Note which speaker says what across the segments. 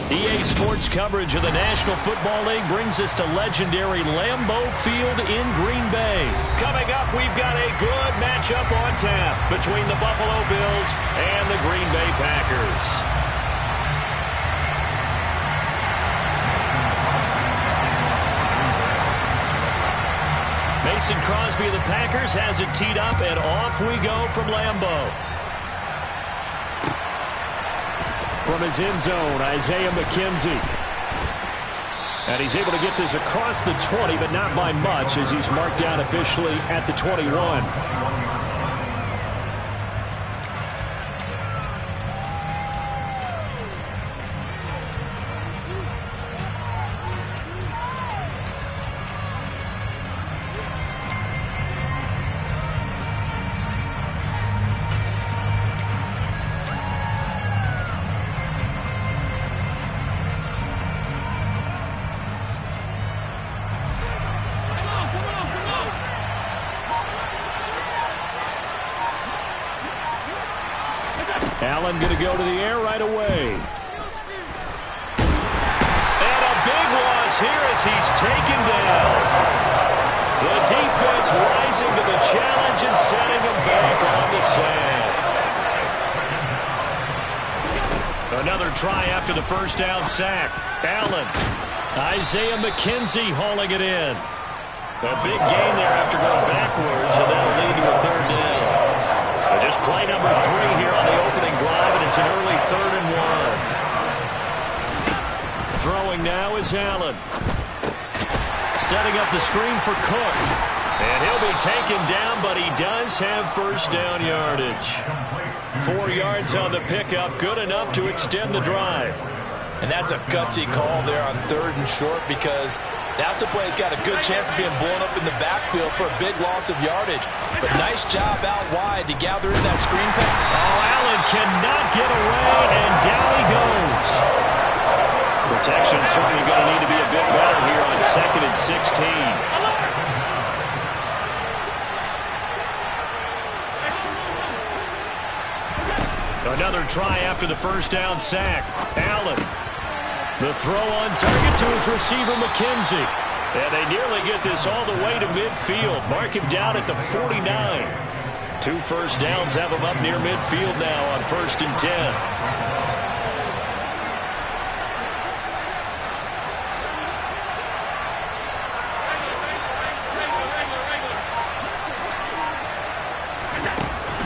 Speaker 1: EA Sports coverage of the National Football League brings us to legendary Lambeau Field in Green Bay. Coming up, we've got a good matchup on tap between the Buffalo Bills and the Green Bay Packers. Mason Crosby of the Packers has it teed up, and off we go from Lambeau. From his end zone, Isaiah McKenzie. And he's able to get this across the 20, but not by much, as he's marked down officially at the 21. Allen going to go to the air right away. And a big loss here as he's taken down. The defense rising to the challenge and setting him back on the sand. Another try after the first down sack. Allen. Isaiah McKenzie hauling it in. A big gain there after going backwards, and that'll lead to a third down. Just play number 3 here on the opening drive, and it's an early 3rd and 1. Throwing now is Allen. Setting up the screen for Cook. And he'll be taken down, but he does have first down yardage. 4 yards on the pickup, good enough to extend the drive.
Speaker 2: And that's a gutsy call there on 3rd and short, because that's a play that's got a good chance of being blown up in the backfield for a big loss of yardage. But nice job out wide to gather in that screen pass.
Speaker 1: Oh, Allen cannot get away, and down he goes. Protection certainly going to need to be a bit better here on 2nd and 16. Another try after the first down sack. Allen. The throw on target to his receiver, McKenzie. And they nearly get this all the way to midfield. Mark him down at the 49. 2 first downs have him up near midfield now on 1st and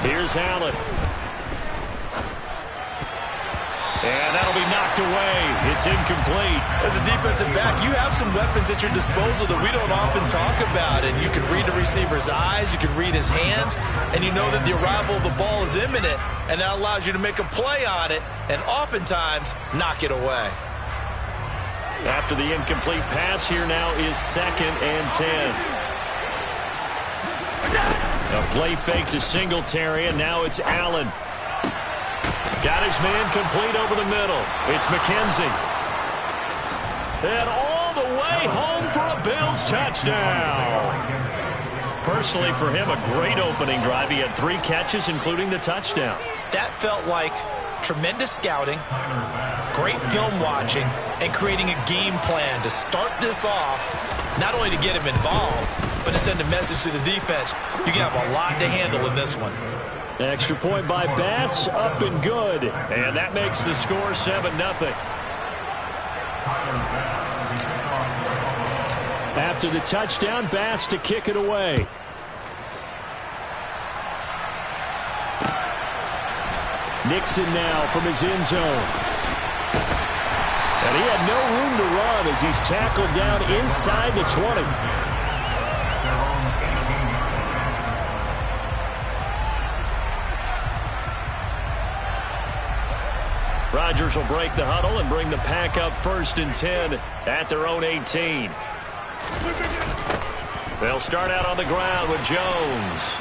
Speaker 1: 10. Here's Allen. And that'll be knocked away. It's incomplete.
Speaker 2: As a defensive back, you have some weapons at your disposal that we don't often talk about. And you can read the receiver's eyes, you can read his hands, and you know that the arrival of the ball is imminent. And that allows you to make a play on it and oftentimes knock it away.
Speaker 1: After the incomplete pass, here now is 2nd and 10. A play fake to Singletary, and now it's Allen. Got his man complete over the middle. It's McKenzie. And all the way home for a Bills touchdown. Personally, for him, a great opening drive. He had 3 catches, including the touchdown.
Speaker 2: That felt like tremendous scouting, great film watching, and creating a game plan to start this off, not only to get him involved, but to send a message to the defense. You have a lot to handle in this one.
Speaker 1: Extra point by Bass, up and good. And that makes the score 7-0. After the touchdown, Bass to kick it away. Nixon now from his end zone. And he had no room to run as he's tackled down inside the 20. Rodgers will break the huddle and bring the pack up 1st and 10 at their own 18. They'll start out on the ground with Jones.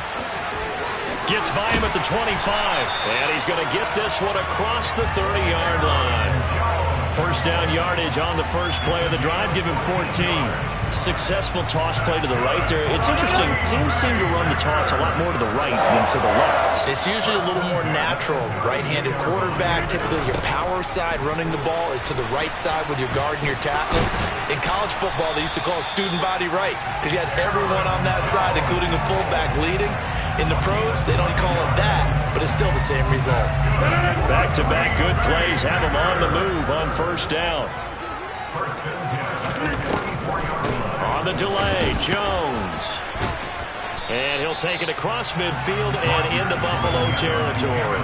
Speaker 1: Gets by him at the 25. And he's going to get this one across the 30-yard line. First down yardage on the first play of the drive. Give him 14. Successful toss play to the right there. It's interesting. Teams seem to run the toss a lot more to the right than to the left.
Speaker 2: It's usually a little more natural. Right-handed quarterback, typically your power side running the ball is to the right side with your guard and your tackle. In college football, they used to call student body right because you had everyone on that side, including the fullback leading. In the pros, they don't call it that, but it's still the same result.
Speaker 1: Back-to-back good plays have them on the move on first down. On the delay, Jones. And he'll take it across midfield and into Buffalo territory.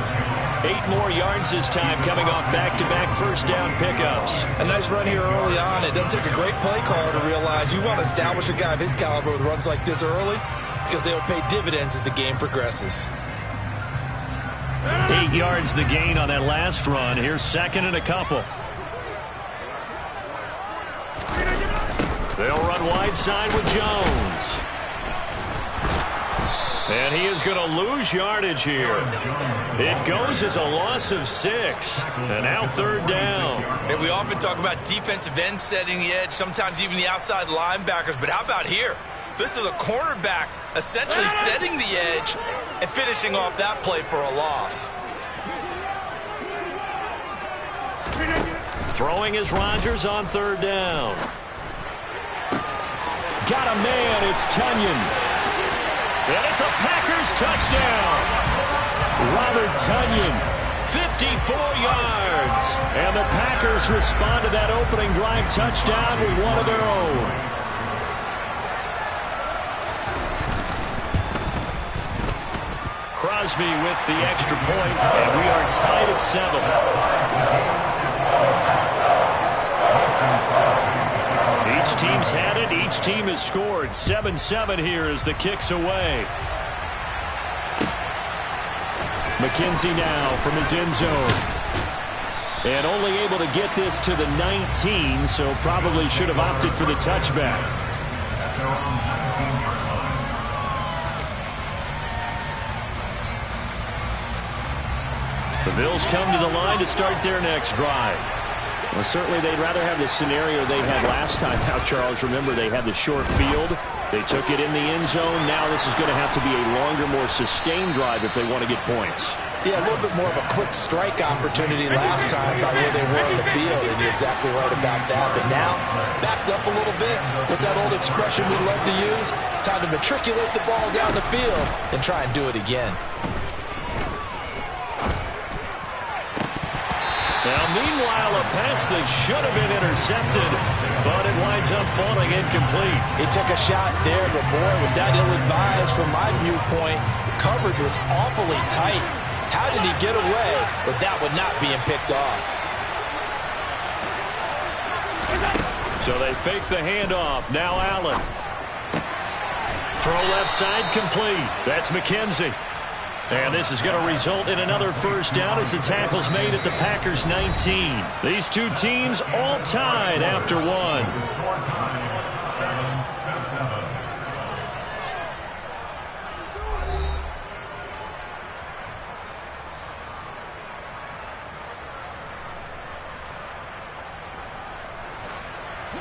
Speaker 1: 8 more yards this time coming off back-to-back first down pickups.
Speaker 2: A nice run here early on. It doesn't take a great play caller to realize you want to establish a guy of his caliber with runs like this early because they'll pay dividends as the game progresses.
Speaker 1: 8 yards the gain on that last run. Here's second and a couple. They'll run wide side with Jones. And he is going to lose yardage here. It goes as a loss of 6. And now third down.
Speaker 2: And we often talk about defensive ends setting the edge, sometimes even the outside linebackers. But how about here? This is a cornerback essentially setting the edge and finishing off that play for a loss.
Speaker 1: Throwing is Rodgers on third down. Got a man, it's Tunyon. And it's a Packers touchdown. Robert Tunyon, 54 yards. And the Packers respond to that opening drive touchdown with one of their own. Crosby with the extra point, and we are tied at 7. Each team's had it. Each team has scored. 7-7 here as the kick's away. McKenzie now from his end zone. And only able to get this to the 19, so probably should have opted for the touchback. The Bills come to the line to start their next drive. Well, certainly they'd rather have the scenario they had last time out, Charles. Remember, they had the short field. They took it in the end zone. Now this is going to have to be a longer, more sustained drive if they want to get points.
Speaker 3: Yeah, a little bit more of a quick strike opportunity last time by where they were on the field, and you're exactly right about that. But now, backed up a little bit. What's that old expression we love to use? Time to matriculate the ball down the field and try and do it again.
Speaker 1: Now, meanwhile, a pass that should have been intercepted, but it winds up falling incomplete.
Speaker 3: He took a shot there, but boy, was that ill-advised from my viewpoint. Coverage was awfully tight. How did he get away with that one not being picked off?
Speaker 1: So they fake the handoff. Now Allen. Throw left side complete. That's McKenzie. And this is going to result in another first down as the tackle's made at the Packers' 19. These two teams all tied after one.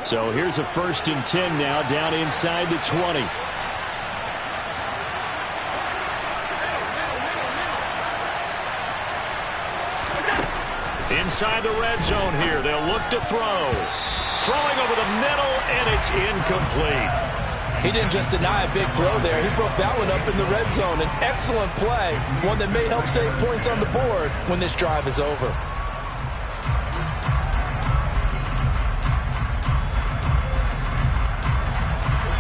Speaker 1: So here's a 1st and 10 now, down inside the 20. Inside the red zone here. They'll look to throw. Throwing over the middle, and it's incomplete.
Speaker 3: He didn't just deny a big throw there. He broke that one up in the red zone. An excellent play, one that may help save points on the board when this drive is over.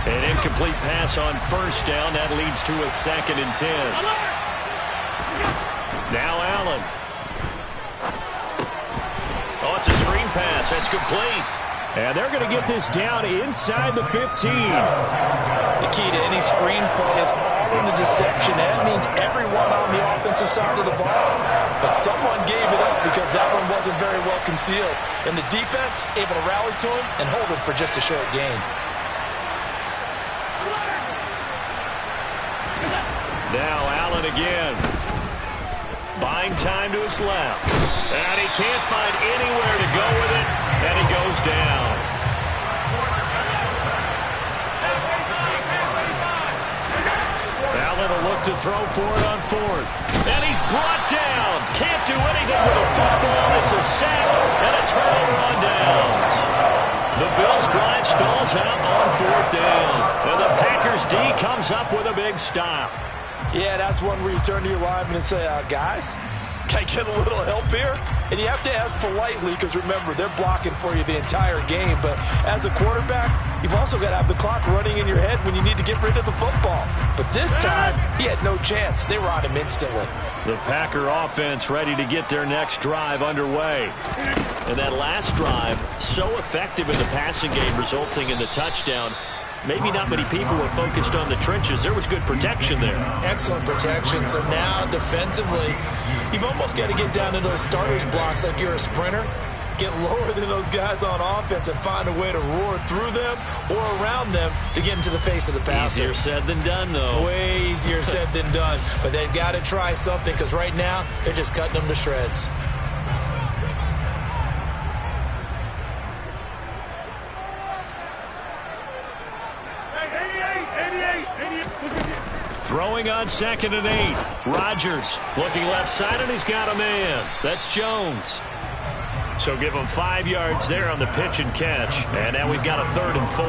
Speaker 1: An incomplete pass on first down. That leads to a 2nd and 10. Now Allen. Oh, it's a screen pass. That's complete. And they're going to get this down inside the 15.
Speaker 3: The key to any screen play is all in the deception. That means everyone on the offensive side of the ball. But someone gave it up because that one wasn't very well concealed. And the defense able to rally to him and hold him for just a short gain.
Speaker 1: Now Allen again. Buying time to his left. And he can't find anywhere to go with it. And he goes down. to throw for it on fourth. And he's brought down. Can't do anything with a football. It's a sack and a turnover on downs. The Bills' drive stalls out on fourth down. And the Packers' D comes up with a big stop.
Speaker 3: Yeah, that's one where you turn to your lineman and say, guys, can I get a little help here? And you have to ask politely because, remember, they're blocking for you the entire game. But as a quarterback, you've also got to have the clock running in your head when you need to get rid of the football. But this time, he had no chance. They were on him instantly.
Speaker 1: The Packer offense ready to get their next drive underway. And that last drive, so effective in the passing game, resulting in the touchdown. Maybe not many people were focused on the trenches. There was good protection there.
Speaker 2: Excellent protection. So now, defensively, you've almost got to get down to those starters blocks like you're a sprinter. Get lower than those guys on offense and find a way to roar through them or around them to get into the face of the passer.
Speaker 1: Easier said than done, though.
Speaker 2: Way easier said than done. But they've got to try something because right now, they're just cutting them to shreds.
Speaker 1: Throwing on 2nd and 8. Rodgers looking left side, and he's got a man. That's Jones. So give him 5 yards there on the pitch and catch. And now we've got a 3rd and 4.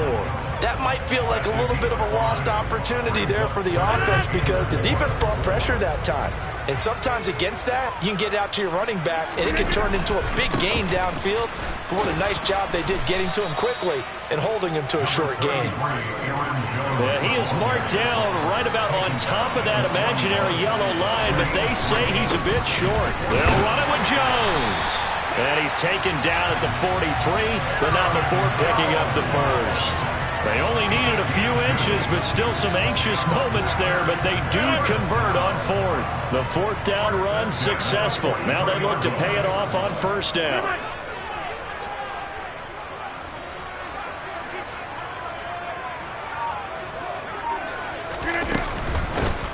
Speaker 3: That might feel like a little bit of a lost opportunity there for the offense because the defense brought pressure that time. And sometimes against that, you can get it out to your running back, and it can turn into a big gain downfield. But what a nice job they did getting to him quickly and holding him to a short gain.
Speaker 1: Yeah, he is marked down right about on top of that imaginary yellow line, but they say he's a bit short. They'll run it with Jones. And he's taken down at the 43, but not before picking up the first. They only needed a few inches, but still some anxious moments there, but they do convert on 4th. The 4th down run successful. Now they look to pay it off on 1st down.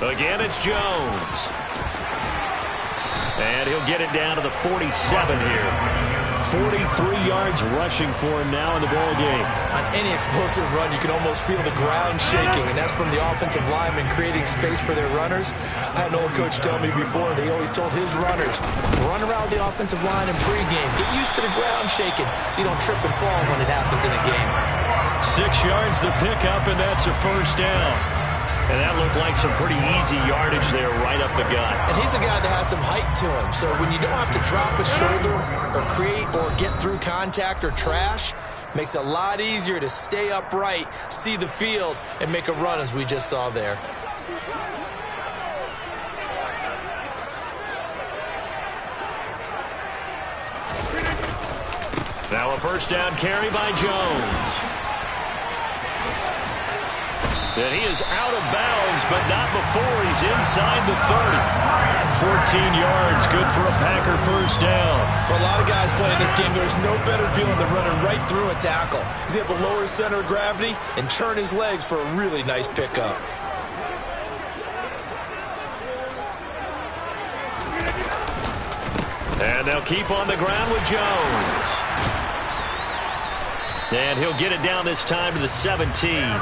Speaker 1: Again, it's Jones. And he'll get it down to the 47 here. 43 yards rushing for him now in the ball game.
Speaker 2: On any explosive run, you can almost feel the ground shaking, and that's from the offensive linemen creating space for their runners. I had an old coach tell me before, they always told his runners, run around the offensive line in pregame. Get used to the ground shaking so you don't trip and fall when it happens in a game.
Speaker 1: 6 yards the pickup, and that's a 1st down. And that looked like some pretty easy yardage there right up the gut.
Speaker 2: And he's a guy that has some height to him. So when you don't have to drop a shoulder or create or get through contact or trash, makes it a lot easier to stay upright, see the field, and make a run as we just saw there.
Speaker 1: Now a 1st down carry by Jones. And he is out of bounds, but not before he's inside the 30. 14 yards, good for a Packer 1st down.
Speaker 2: For a lot of guys playing this game, there's no better feeling than running right through a tackle. He's able to lower his center of gravity and turn his legs for a really nice pickup.
Speaker 1: And they'll keep on the ground with Jones. And he'll get it down this time to the 17.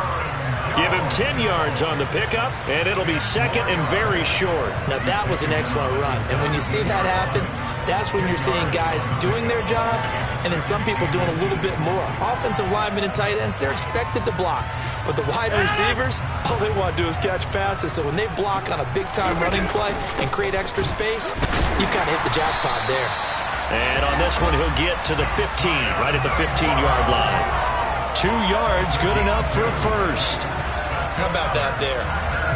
Speaker 1: Give him 10 yards on the pickup, and it'll be 2nd and very short.
Speaker 2: Now, that was an excellent run. And when you see that happen, that's when you're seeing guys doing their job and then some people doing a little bit more. Offensive linemen and tight ends, they're expected to block. But the wide receivers, all they want to do is catch passes. So when they block on a big-time running play and create extra space, you've kind of hit the jackpot there.
Speaker 1: And on this one, he'll get to the 15, right at the 15-yard line. 2 yards, good enough for a 1st.
Speaker 2: How about that there?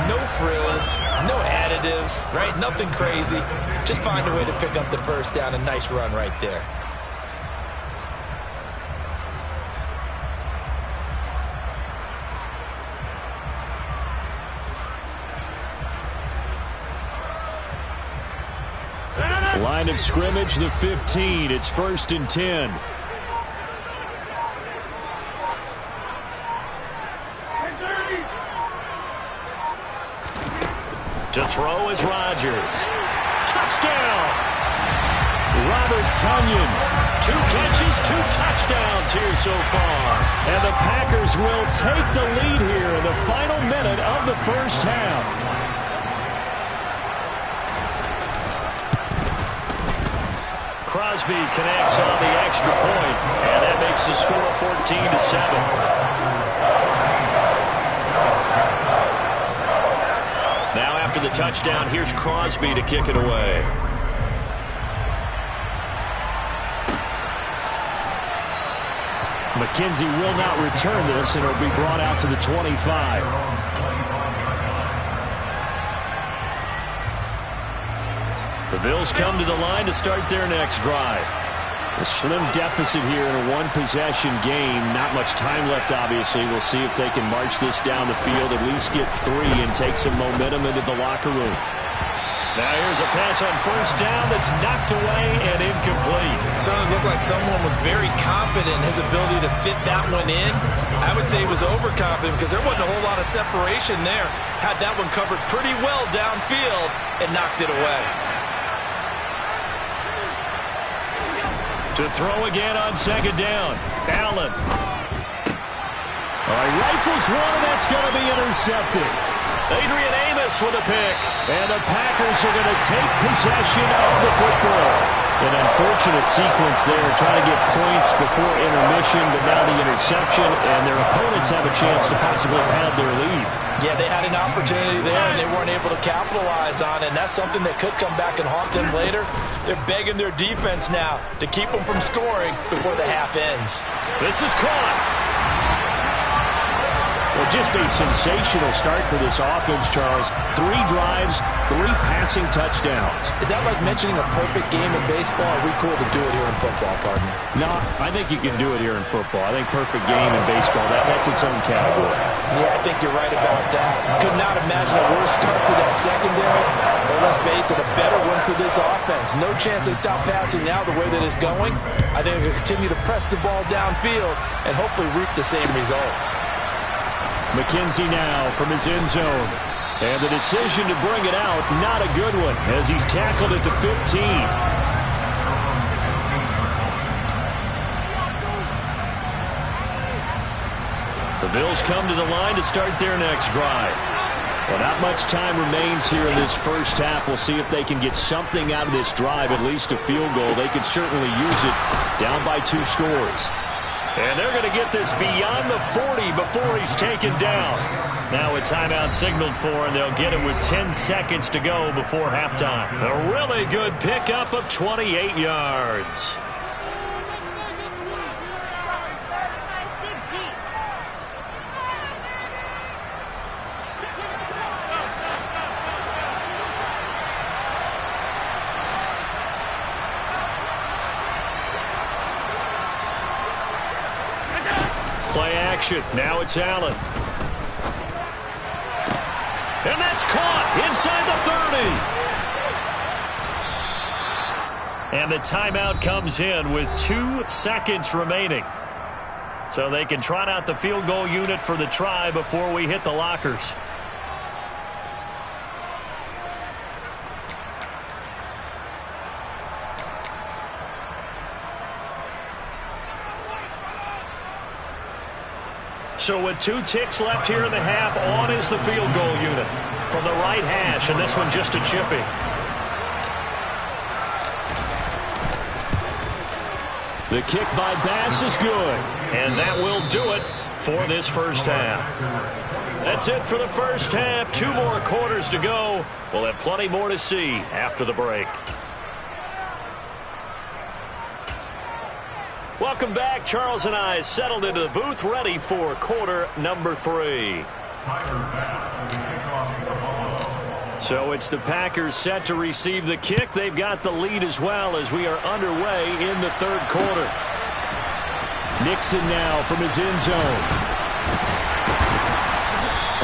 Speaker 2: No frills, no additives, right? Nothing crazy. Just find a way to pick up the 1st down. A nice run right there.
Speaker 1: Line of scrimmage, the 15. It's 1st and 10. To throw is Rodgers. Touchdown! Robert Tonyan. 2 catches, 2 touchdowns here so far. And the Packers will take the lead here in the final minute of the 1st half. Crosby connects on the extra point, and that makes the score 14-7. Now after the touchdown, here's Crosby to kick it away. McKenzie will not return this, and it'll be brought out to the 25. The Bills come to the line to start their next drive. A slim deficit here in a one-possession game. Not much time left, obviously. We'll see if they can march this down the field, at least get 3, and take some momentum into the locker room. Now here's a pass on first down that's knocked away and incomplete.
Speaker 2: Certainly looked like someone was very confident in his ability to fit that one in. I would say he was overconfident because there wasn't a whole lot of separation there. Had that one covered pretty well downfield and knocked it away.
Speaker 1: To throw again on second down. Allen. All right, rifles one, and that's going to be intercepted. Adrian Amos with a pick. And the Packers are going to take possession of the football. An unfortunate sequence there, trying to get points before intermission, but now the interception, and their opponents have a chance to possibly pad their lead.
Speaker 3: Yeah, they had an opportunity there, and they weren't able to capitalize on it, and that's something that could come back and haunt them later. They're begging their defense now to keep them from scoring before the half ends.
Speaker 1: This is caught. Well, just a sensational start for this offense, Charles. 3 drives, 3 passing touchdowns.
Speaker 3: Is that like mentioning a perfect game in baseball? Are we cool to do it here in football, partner?
Speaker 1: No, I think you can do it here in football. I think perfect game in baseball, that's its own category.
Speaker 3: Yeah, I think you're right about that. Could not imagine a worse start for that secondary. Or let's face it, a better one for this offense. No chance they stop passing now the way that it's going. I think they'll continue to press the ball downfield and hopefully reap the same results.
Speaker 1: McKenzie now from his end zone. And the decision to bring it out, not a good one, as he's tackled at the 15. The Bills come to the line to start their next drive. Well, not much time remains here in this first half. We'll see if they can get something out of this drive, at least a field goal. They could certainly use it, down by 2 scores. And they're going to get this beyond the 40 before he's taken down. Now a timeout signaled for, and they'll get it with 10 seconds to go before halftime. A really good pickup of 28 yards. Play action. Now it's Allen. And that's caught inside the 30. And the timeout comes in with 2 seconds remaining. So they can trot out the field goal unit for the try before we hit the lockers. So with 2 ticks left here in the half, on is the field goal unit from the right hash, and this one just a chippy. The kick by Bass is good, and that will do it for this first half. That's it for the first half. 2 more quarters to go. We'll have plenty more to see after the break. Welcome back. Charles and I settled into the booth, ready for quarter number 3. So it's the Packers set to receive the kick. They've got the lead as well as we are underway in the 3rd quarter. Nixon now from his end zone.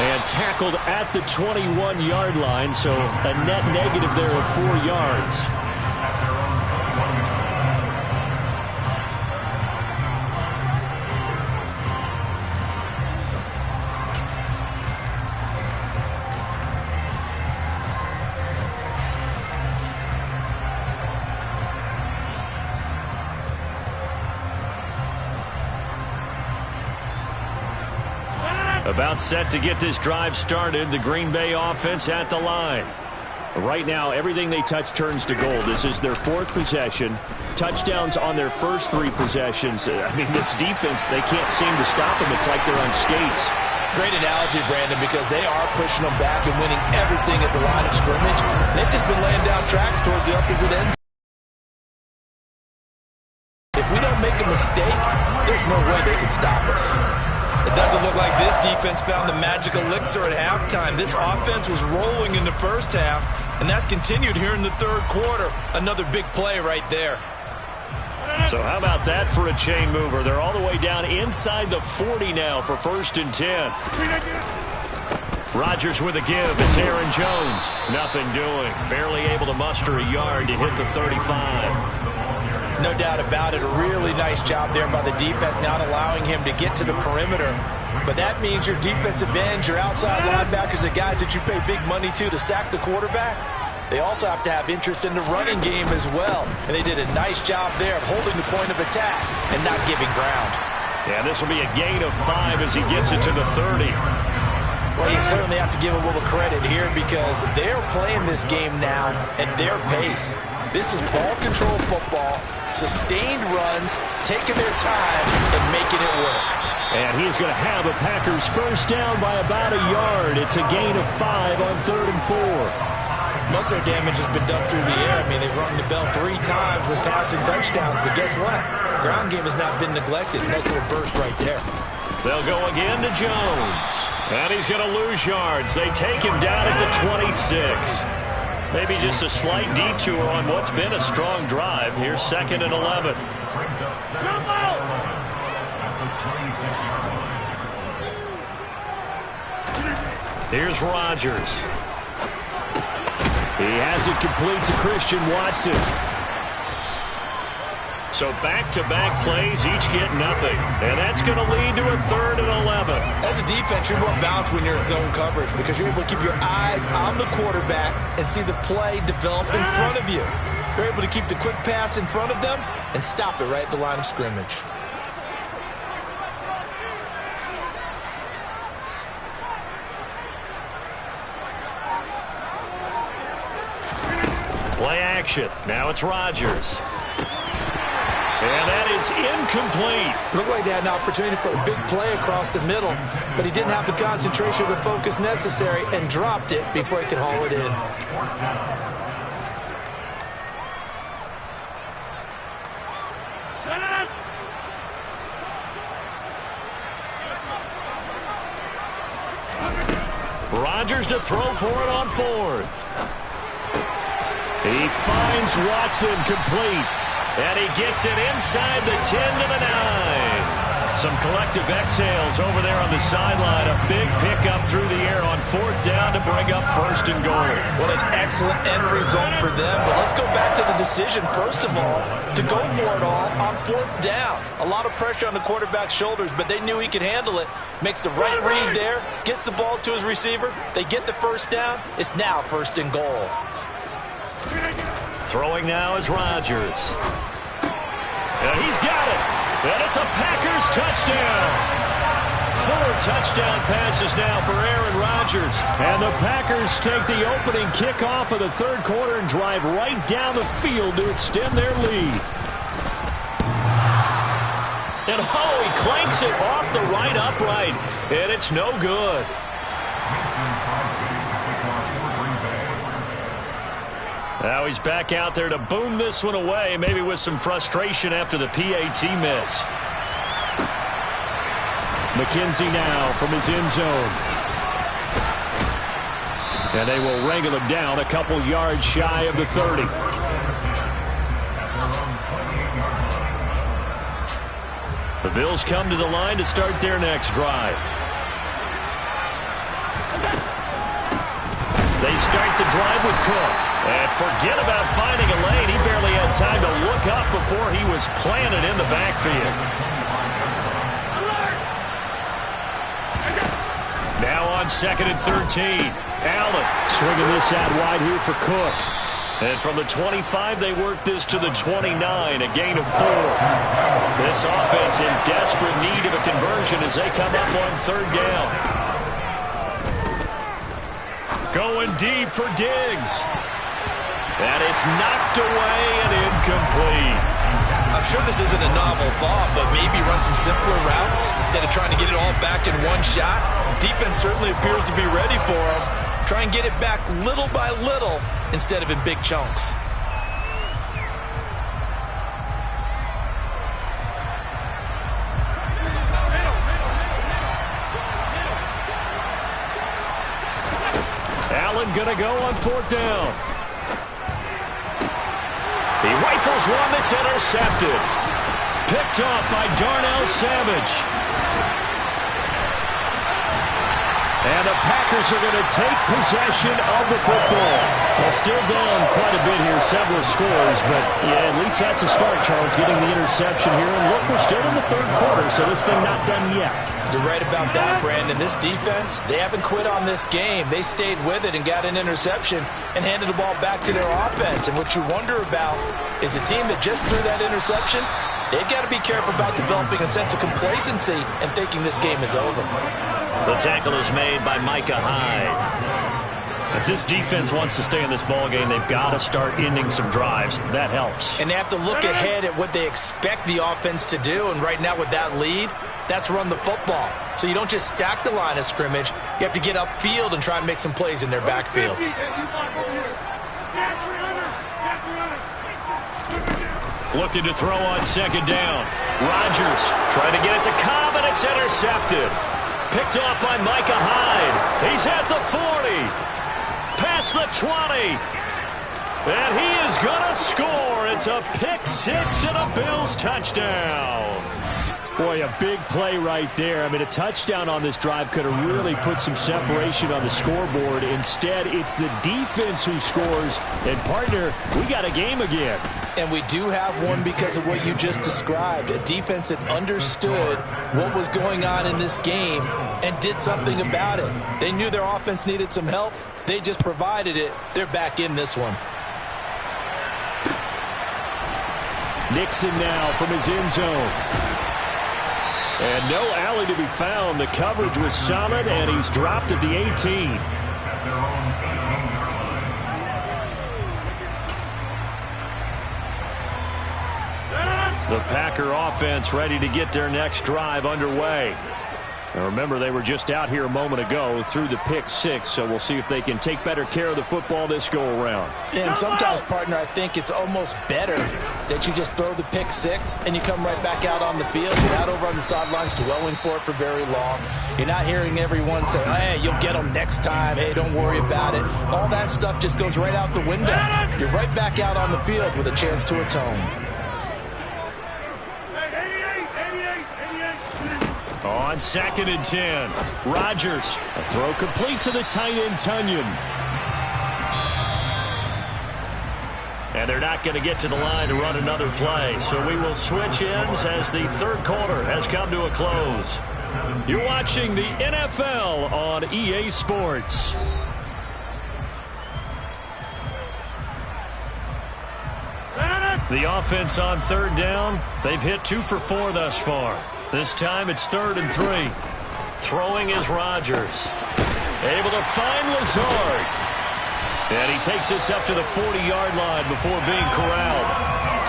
Speaker 1: And tackled at the 21-yard line, so a net negative there of 4 yards. About set to get this drive started. The Green Bay offense at the line. Right now, everything they touch turns to gold. This is their 4th possession. Touchdowns on their first 3 possessions. I mean, this defense, they can't seem to stop them. It's like they're on skates.
Speaker 3: Great analogy, Brandon, because they are pushing them back and winning everything at the line of scrimmage. They've just been laying down tracks towards the opposite end. If we don't make a mistake, there's no way they can stop us.
Speaker 2: It doesn't look like this defense found the magic elixir at halftime. This offense was rolling in the first half, and that's continued here in the third quarter. Another big play right there.
Speaker 1: So how about that for a chain mover? They're all the way down inside the 40 now for 1st and 10. Rodgers with a give. It's Aaron Jones. Nothing doing. Barely able to muster a yard to hit the 35.
Speaker 3: No doubt about it. A really nice job there by the defense, not allowing him to get to the perimeter. But that means your defensive ends, your outside linebackers, the guys that you pay big money to sack the quarterback, they also have to have interest in the running game as well. And they did a nice job there of holding the point of attack and not giving ground.
Speaker 1: Yeah, this will be a gain of 5 as he gets it to the 30.
Speaker 3: Well, you certainly have to give a little credit here because they're playing this game now at their pace. This is ball control football, sustained runs, taking their time and making it work.
Speaker 1: And he's going to have a Packers first down by about a yard. It's a gain of 5 on 3rd and 4.
Speaker 2: Most of their damage has been done through the air. I mean, they've rung the bell 3 times with passing touchdowns, but guess what? Ground game has not been neglected. Nice little burst right there.
Speaker 1: They'll go again to Jones. And he's going to lose yards. They take him down at the 26. Maybe just a slight detour on what's been a strong drive. Here's 2nd and 11. Here's Rodgers. He has it complete to Christian Watson. So back-to-back plays, each get nothing. And that's going to lead to a 3rd and 11.
Speaker 2: As a defense, you're more balanced when you're in zone coverage because you're able to keep your eyes on the quarterback and see the play develop in front of you. You're able to keep the quick pass in front of them and stop it right at the line of scrimmage.
Speaker 1: Play action. Now it's Rodgers. And that is incomplete.
Speaker 3: Looked like they had an opportunity for a big play across the middle, but he didn't have the concentration or the focus necessary and dropped it before he could haul it in.
Speaker 1: Rodgers to throw for it on 4th. He finds Watson complete. And he gets it inside the 10 to the 9. Some collective exhales over there on the sideline. A big pickup through the air on 4th down to bring up 1st and goal.
Speaker 3: What an excellent end result for them. But let's go back to the decision, first of all, to go for it all on 4th down. A lot of pressure on the quarterback's shoulders, but they knew he could handle it. Makes the right read there, gets the ball to his receiver. They get the first down. It's now 1st and goal.
Speaker 1: Throwing now is Rodgers. And he's got it. And it's a Packers touchdown. 4 touchdown passes now for Aaron Rodgers. And the Packers take the opening kickoff of the 3rd quarter and drive right down the field to extend their lead. And he clanks it off the right upright. And it's no good. Now he's back out there to boom this one away, maybe with some frustration after the PAT miss. McKenzie now from his end zone. And they will wrangle him down a couple yards shy of the 30. The Bills come to the line to start their next drive. They start the drive with Cook. And forget about finding a lane. He barely had time to look up before he was planted in the backfield. Now on 2nd and 13. Allen swinging this out wide here for Cook. And from the 25, they work this to the 29, a gain of 4. This offense in desperate need of a conversion as they come up on 3rd down. Going deep for Diggs. And it's knocked away and incomplete.
Speaker 2: I'm sure this isn't a novel thought, but maybe run some simpler routes instead of trying to get it all back in one shot. Defense certainly appears to be ready for him. Try and get it back little by little instead of in big chunks.
Speaker 1: Allen gonna go on 4th down. He rifles one that's intercepted. Picked off by Darnell Savage. And the Packers are going to take possession of the football. Well, still down quite a bit here, several scores, but yeah, at least that's a start, Charles, getting the interception here. And look, we're still in the 3rd quarter, so this thing not done yet.
Speaker 3: You're right about that, Brandon. This defense, they haven't quit on this game. They stayed with it and got an interception and handed the ball back to their offense. And what you wonder about is a team that just threw that interception, they've got to be careful about developing a sense of complacency and thinking this game is over.
Speaker 1: The tackle is made by Micah Hyde. If this defense wants to stay in this ballgame, they've got to start ending some drives. That helps.
Speaker 2: And they have to look ahead at what they expect the offense to do. And right now with that lead, that's run the football. So you don't just stack the line of scrimmage. You have to get upfield and try and make some plays in their backfield.
Speaker 1: Looking to throw on 2nd down. Rodgers trying to get it to Cobb, and it's intercepted. Picked off by Micah Hyde. He's at the 40. Past the 20. And he is going to score. It's a pick 6 and a Bills touchdown. Boy, a big play right there. I mean, a touchdown on this drive could have really put some separation on the scoreboard. Instead, it's the defense who scores. And, partner, we got a game again.
Speaker 3: And we do have one because of what you just described. A defense that understood what was going on in this game and did something about it. They knew their offense needed some help. They just provided it. They're back in this one.
Speaker 1: Nixon now from his end zone. And no alley to be found. The coverage was solid, and he's dropped at the 18. The Packer offense ready to get their next drive underway. Now remember, they were just out here a moment ago through the pick 6, so we'll see if they can take better care of the football this go-around.
Speaker 3: And sometimes, partner, I think it's almost better that you just throw the pick 6 and you come right back out on the field. You're not over on the sidelines dwelling for it for very long. You're not hearing everyone say, hey, you'll get them next time. Hey, don't worry about it. All that stuff just goes right out the window. You're right back out on the field with a chance to atone.
Speaker 1: On 2nd and 10, Rodgers. A throw complete to the tight end, Tunyon. And they're not going to get to the line to run another play. So we will switch ends as the 3rd quarter has come to a close. You're watching the NFL on EA Sports. The offense on 3rd down. They've hit 2 for 4 thus far. This time it's 3rd and 3. Throwing is Rodgers. Able to find Lazard. And he takes this up to the 40-yard line before being corralled.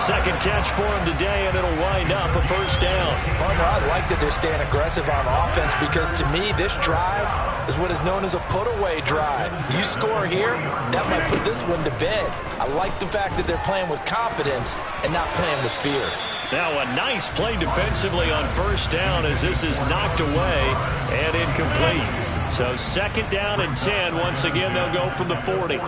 Speaker 1: 2nd catch for him today, and it'll wind up a 1st down.
Speaker 3: Partner, I like that they're staying aggressive on offense because, to me, this drive is what is known as a put-away drive. You score here, that might put this one to bed. I like the fact that they're playing with confidence and not playing with fear.
Speaker 1: Now a nice play defensively on 1st down as this is knocked away and incomplete. So 2nd down and 10. Once again, they'll go from the 40.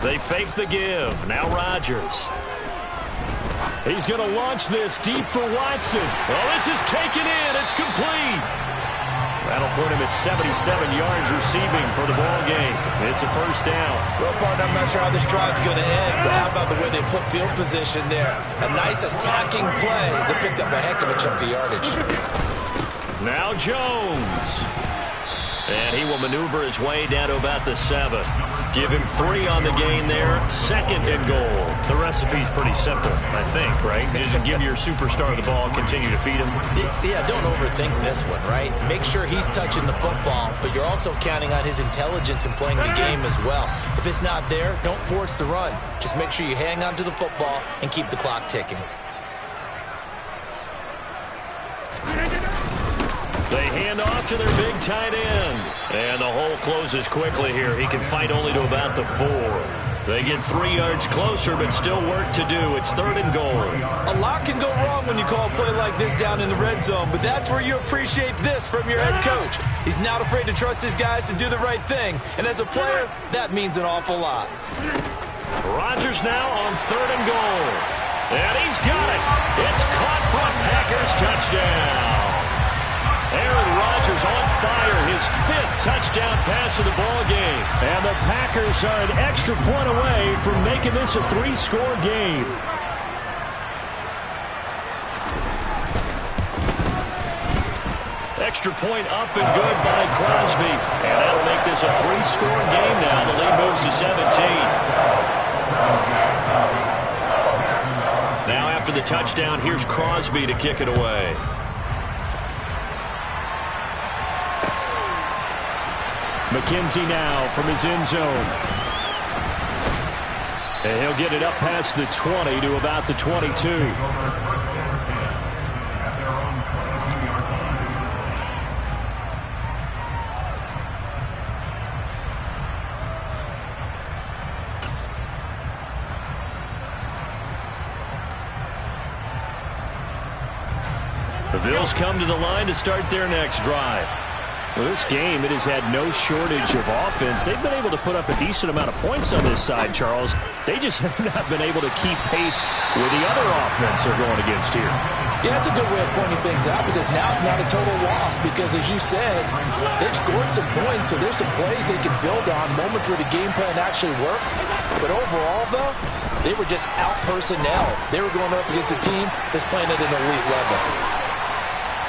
Speaker 1: They fake the give. Now Rodgers. He's going to launch this deep for Watson. Well, this is taken in. It's complete. That'll put him at 77 yards receiving for the ball game. It's a 1st down.
Speaker 2: Well, partner, I'm not sure how this drive's going to end, but how about the way they flip field position there? A nice attacking play that picked up a heck of a chunk of yardage.
Speaker 1: Now Jones. And he will maneuver his way down to about the 7. Give him 3 on the game there. 2nd and goal. The recipe's pretty simple, I think, right? Just give your superstar the ball, continue to feed him.
Speaker 3: Yeah, don't overthink this one, right? Make sure he's touching the football, but you're also counting on his intelligence in playing the game as well. If it's not there, don't force the run. Just make sure you hang on to the football and keep the clock ticking.
Speaker 1: They hand off to their big tight end. And the hole closes quickly here. He can fight only to about the 4. They get 3 yards closer, but still work to do. It's 3rd and goal.
Speaker 2: A lot can go wrong when you call a play like this down in the red zone, but that's where you appreciate this from your head coach. He's not afraid to trust his guys to do the right thing, and as a player, that means an awful lot.
Speaker 1: Rodgers now on 3rd and goal. And he's got it. It's caught for a Packers touchdown. Aaron Rodgers on fire, his 5th touchdown pass of the ball game. And the Packers are an extra point away from making this a 3-score game. Extra point up and good by Crosby. And that'll make this a 3-score game now. The lead moves to 17. Now after the touchdown, here's Crosby to kick it away. McKenzie now from his end zone. And he'll get it up past the 20 to about the 22. The Bills come to the line to start their next drive. Well, this game, it has had no shortage of offense. They've been able to put up a decent amount of points on this side, Charles. They just have not been able to keep pace with the other offense they're going against here.
Speaker 3: Yeah, it's a good way of pointing things out because now it's not a total loss because, as you said, they've scored some points, so there's some plays they can build on, moments where the game plan actually worked. But overall, though, they were just out personnel. They were going up against a team that's playing at an elite level.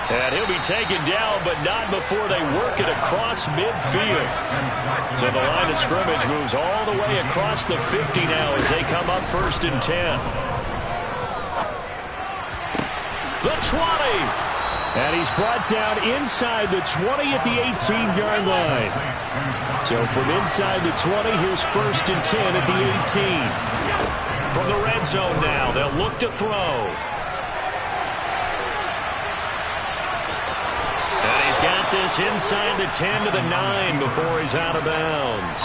Speaker 1: And he'll be taken down, but not before they work it across midfield. So the line of scrimmage moves all the way across the 50 now as they come up 1st and 10. The 20. And he's brought down inside the 20 at the 18-yard line. So from inside the 20, here's 1st and 10 at the 18. From the red zone now, they'll look to throw. Got this inside the 10 to the 9 before he's out of bounds.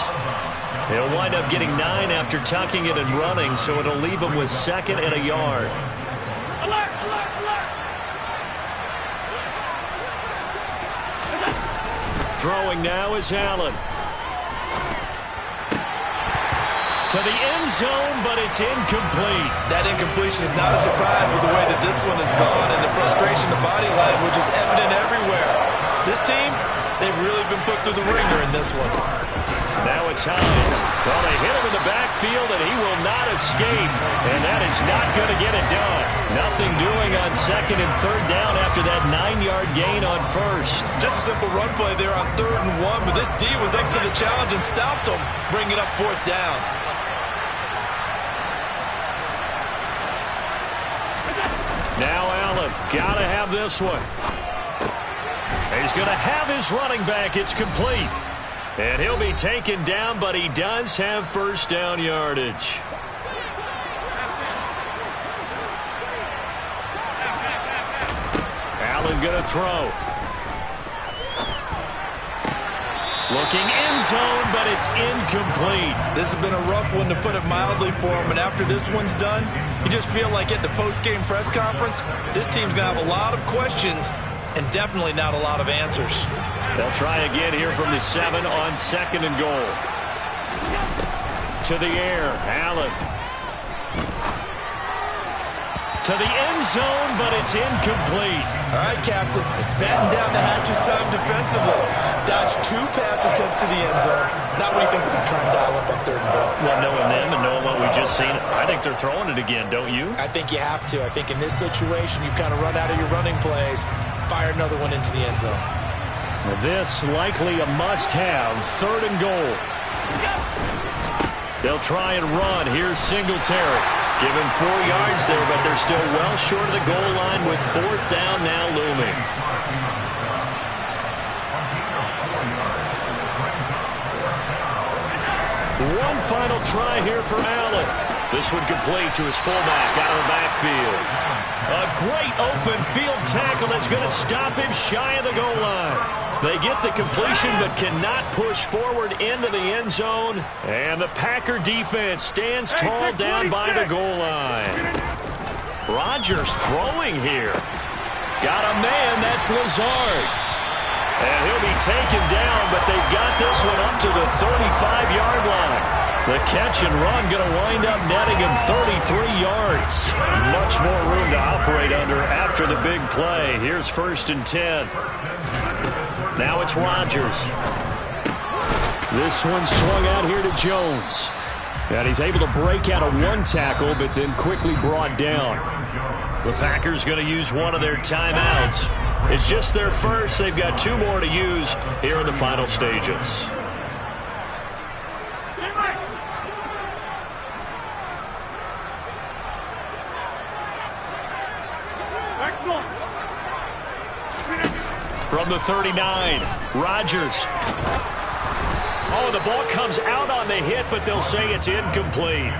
Speaker 1: He'll wind up getting 9 after tucking it and running, so it'll leave him with 2nd and a yard.
Speaker 4: Alert, alert, alert.
Speaker 1: Throwing now is Allen. To the end zone, but it's incomplete.
Speaker 2: That incompletion is not a surprise with the way that this one has gone, and the frustration of body language is evident everywhere. This team, they've really been put through the ringer in this one.
Speaker 1: Now it's Hines. Well, they hit him in the backfield, and he will not escape. And that is not going to get it done. Nothing doing on 2nd and 3rd down after that 9-yard gain on 1st.
Speaker 2: Just a simple run play there on 3rd and 1, but this D was up to the challenge and stopped them, bringing up 4th down.
Speaker 1: Now Allen, got to have this one. He's going to have his running back. It's complete. And he'll be taken down, but he does have 1st down yardage. Allen going to throw. Looking end zone, but it's incomplete.
Speaker 2: This has been a rough one, to put it mildly, for him. And after this one's done, you just feel like at the post-game press conference, this team's going to have a lot of questions and definitely not a lot of answers.
Speaker 1: They'll try again here from the 7 on 2nd and goal. To the air, Allen. To the end zone, but it's incomplete.
Speaker 2: All right, Captain. It's batten down the hatches time defensively. Dodged 2 pass attempts to the end zone. Now what do you think they're going to try and dial up on 3rd and goal?
Speaker 1: Well, knowing them and knowing what we just seen, I think they're throwing it again, don't you?
Speaker 3: I think you have to. I think in this situation, you kind of run out of your running plays, fire another one into the end zone.
Speaker 1: This likely a must-have, 3rd and goal. They'll try and run. Here's Singletary. Given 4 yards there, but they're still well short of the goal line with 4th down now looming. One final try here for Allen. This one complete to his fullback out of the backfield. A great open field tackle that's going to stop him shy of the goal line. They get the completion but cannot push forward into the end zone. And the Packer defense stands tall down by the goal line. Rodgers throwing here. Got a man, that's Lazard. And he'll be taken down, but they've got this one up to the 35-yard line. The catch and run going to wind up netting him 33 yards. Much more room to operate under after the big play. Here's 1st and 10. Now it's Rodgers. This one swung out here to Jones. And he's able to break out of 1 tackle, but then quickly brought down. The Packers going to use one of their timeouts. It's just their first. They've got 2 more to use here in the final stages. From the 39, Rodgers. Oh, the ball comes out on the hit, but they'll say it's incomplete.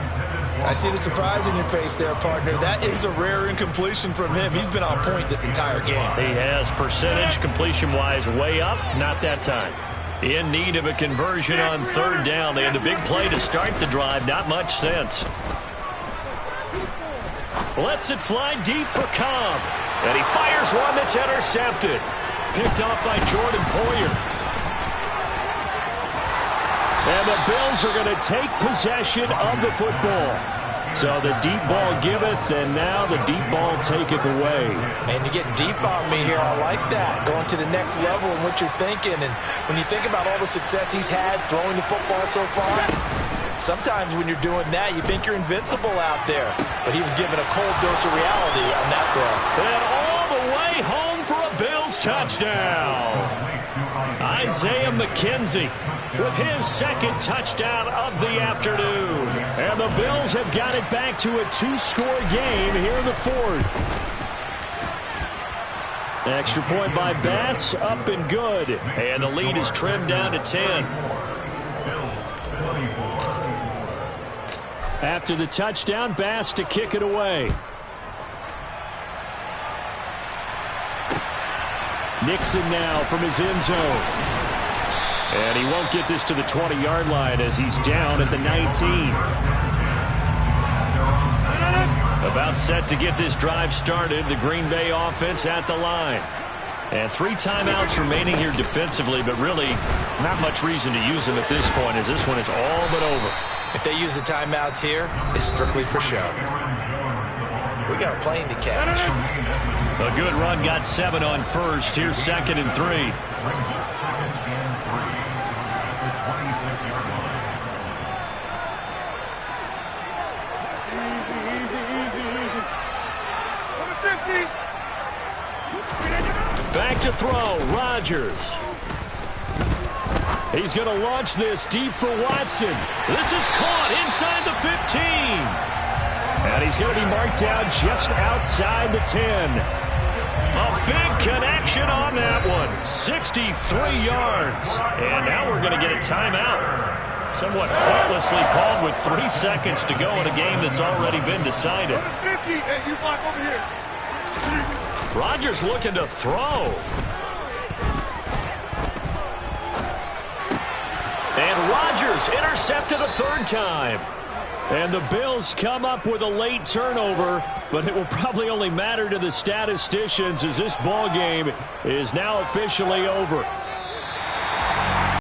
Speaker 2: I see the surprise in your face there, partner. That is a rare incompletion from him. He's been on point this entire game.
Speaker 1: He has percentage completion-wise way up. Not that time. In need of a conversion on 3rd down. They had the big play to start the drive. Not much sense. Lets it fly deep for Cobb. And he fires one that's intercepted. Picked off by Jordan Poyer. And the Bills are going to take possession of the football. So the deep ball giveth, and now the deep ball taketh away.
Speaker 3: And you're getting deep on me here. I like that. Going to the next level in what you're thinking. And when you think about all the success he's had throwing the football so far, sometimes when you're doing that, you think you're invincible out there. But he was given a cold dose of reality on that throw.
Speaker 1: And all the way home for a Bills touchdown. Isaiah McKenzie with his 2nd touchdown of the afternoon. And the Bills have got it back to a 2-score game here in the 4th. Extra point by Bass, up and good. And the lead is trimmed down to 10. After the touchdown, Bass to kick it away. Nixon now from his end zone. And he won't get this to the 20-yard line as he's down at the 19. About set to get this drive started. The Green Bay offense at the line. And 3 timeouts remaining here defensively, but really not much reason to use them at this point as this one is all but over.
Speaker 2: If they use the timeouts here, it's strictly for show. We got a plane to catch.
Speaker 1: A good run, got 7 on 1st. Here's 2nd and 3. Back to throw, Rodgers. He's going to launch this deep for Watson. This is caught inside the 15. And he's going to be marked down just outside the 10. A big connection on that one. 63 yards. And now we're going to get a timeout. Somewhat pointlessly called with 3 seconds to go in a game that's already been decided. Rodgers looking to throw. And Rodgers intercepted a 3rd time. And the Bills come up with a late turnover, but it will probably only matter to the statisticians as this ball game is now officially over.